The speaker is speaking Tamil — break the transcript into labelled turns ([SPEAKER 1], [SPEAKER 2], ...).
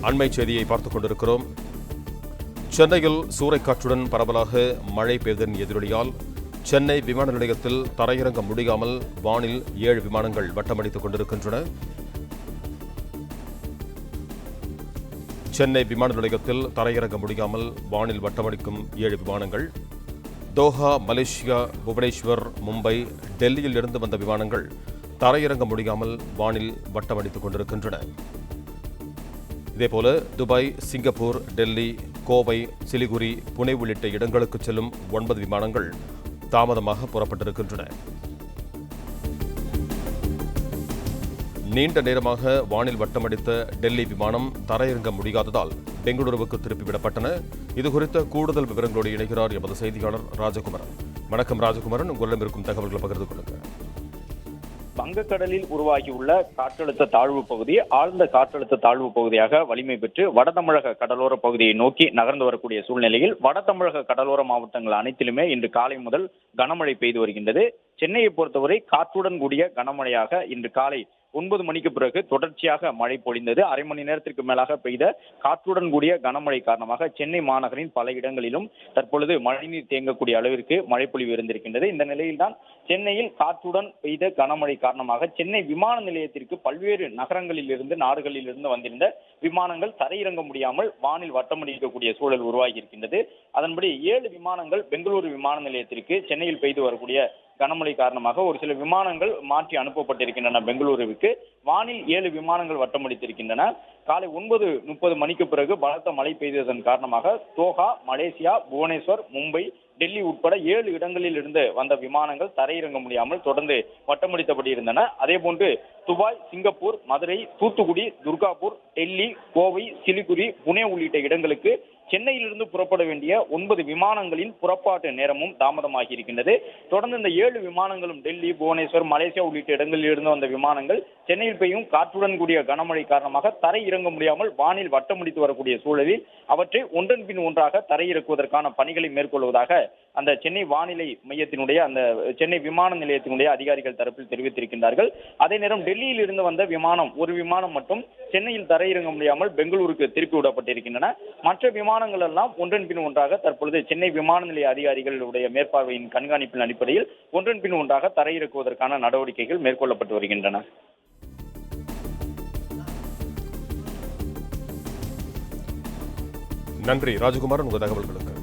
[SPEAKER 1] அண்மை செய்தியை பார்த்துக் கொண்டிருக்கிறோம். சென்னையில் சூறைக்காற்றுடன் பரவலாக மழை பெய்ததன் எதிரொலியால் சென்னை விமான நிலையத்தில் தரையிறங்க முடியாமல் வானில் 7 விமானங்கள் வட்டமடித்துக் கொண்டிருக்கின்றன. சென்னை விமான நிலையத்தில் தரையிறங்க முடியாமல் வானில் வட்டமடிக்கும் 7 விமானங்கள். தோஹா, மலேசியா, புவனேஸ்வர், மும்பை, டெல்லியில் இருந்து வந்த விமானங்கள் தரையிறங்க முடியாமல் வானில் வட்டமடித்துக் கொண்டிருக்கின்றன. இதேபோல துபாய், சிங்கப்பூர், டெல்லி, கோவை, சிலிகுரி, புனே உள்ளிட்ட இடங்களுக்கு செல்லும் 9 விமானங்கள் தாமதமாக புறப்பட்டிருக்கின்றன. நீண்ட நேரமாக வானில் வட்டமடித்த டெல்லி விமானம் தரையிறங்க முடியாததால் பெங்களூருவுக்கு திருப்பிவிடப்பட்டன. இதுகுறித்த கூடுதல் விவரங்களோடு இணைகிறார் எமது செய்தியாளர் ராஜகுமரன். வணக்கம் ராஜகுமரன், உங்களிடம் இருக்கும் தகவல்களை பகிர்ந்து கொள்ளுங்கள்.
[SPEAKER 2] வங்கக்கடலில் உருவாகியுள்ள காற்றழுத்த தாழ்வு பகுதி ஆழ்ந்த காற்றழுத்த தாழ்வு பகுதியாக வலிமை பெற்று வட தமிழக கடலோர பகுதியை நோக்கி நகர்ந்து வரக்கூடிய சூழ்நிலையில் வட தமிழக கடலோர மாவட்டங்கள் அனைத்திலுமே இன்று காலை முதல் கனமழை பெய்து வருகின்றது. சென்னையை பொறுத்தவரை காற்றுடன் கூடிய கனமழையாக இன்று காலை 9 மணிக்கு பிறகு தொடர்ச்சியாக மழை பொழிந்தது. அரை மணி நேரத்திற்கு மேலாக பெய்த காற்றுடன் கூடிய கனமழை காரணமாக சென்னை மாநகரின் பல இடங்களிலும் தற்பொழுது மழைநீர் தேங்கக்கூடிய அளவிற்கு மழை பொழிவு இருந்திருக்கின்றது. இந்த நிலையில்தான் சென்னையில் காற்றுடன் பெய்த கனமழை காரணமாக சென்னை விமான நிலையத்திற்கு பல்வேறு நகரங்களில் இருந்து நாடுகளில் இருந்து வந்திருந்த விமானங்கள் தரையிறங்க முடியாமல் வானில் வட்டமடிக்கக்கூடிய சூழல் உருவாகி இருக்கின்றது. அதன்படி 7 விமானங்கள் பெங்களூரு விமான நிலையத்திற்கு சென்னையில் பெய்து வரக்கூடிய கனமழை காரணமாக ஒரு சில விமானங்கள் மாற்றி அனுப்பப்பட்டிருக்கின்றன. பெங்களூருவுக்கு வானில் 7 விமானங்கள் வட்டமடித்திருக்கின்றன. காலை 9:30 மணிக்கு பிறகு பலத்த மழை பெய்ததன் காரணமாக தோஹா, மலேசியா, புவனேஸ்வர், மும்பை, டெல்லி உட்பட 7 இடங்களில் இருந்து வந்த விமானங்கள் தரையிறங்க முடியாமல் தொடர்ந்து வட்டமடித்தபடி இருந்தன. அதே போன்று துபாய், சிங்கப்பூர், மதுரை, தூத்துக்குடி, துர்காப்பூர், டெல்லி, கோவை, சிலிகுரி, புனே உள்ளிட்ட இடங்களுக்கு சென்னையிலிருந்து புறப்பட வேண்டிய 9 விமானங்களின் புறப்பாட்டு நேரமும் தாமதமாகி இருக்கின்றது. தொடர்ந்து இந்த 7 விமானங்களும் டெல்லி, புவனேஸ்வர், மலேசியா உள்ளிட்ட இடங்களில் இருந்து வந்த விமானங்கள் சென்னையில் பெய்யும் காற்றுடன் கூடிய கனமழை காரணமாக தரை இறங்க முடியாமல் வானில் வட்டமடித்து வரக்கூடிய சூழலில் அவற்றை ஒன்றன் பின் ஒன்றாக தரையிறக்குவதற்கான பணிகளை மேற்கொள்வதாக அந்த சென்னை வானிலை மையத்தினுடைய அந்த சென்னை விமான நிலையத்தினுடைய அதிகாரிகள் தரப்பில் தெரிவித்திருக்கின்றார்கள். அதே நேரம் டெல்லியில் இருந்து வந்த விமானம் ஒரு விமானம் மட்டும் சென்னையில் தரையிறங்க முடியாமல் பெங்களூருக்கு திருப்பி விடப்பட்டிருக்கின்றன. மற்ற விமானங்கள் எல்லாம் ஒன்றன் பின் ஒன்றாக தற்பொழுது சென்னை விமான நிலைய அதிகாரிகளுடைய மேற்பார்வையின் கண்காணிப்பின் அடிப்படையில் ஒன்றன் பின் ஒன்றாக தரையிறக்குவதற்கான நடவடிக்கைகள் மேற்கொள்ளப்பட்டு வருகின்றன.
[SPEAKER 1] நன்றி ராஜகுமாரன், உங்கள் தகவல்களுக்கு.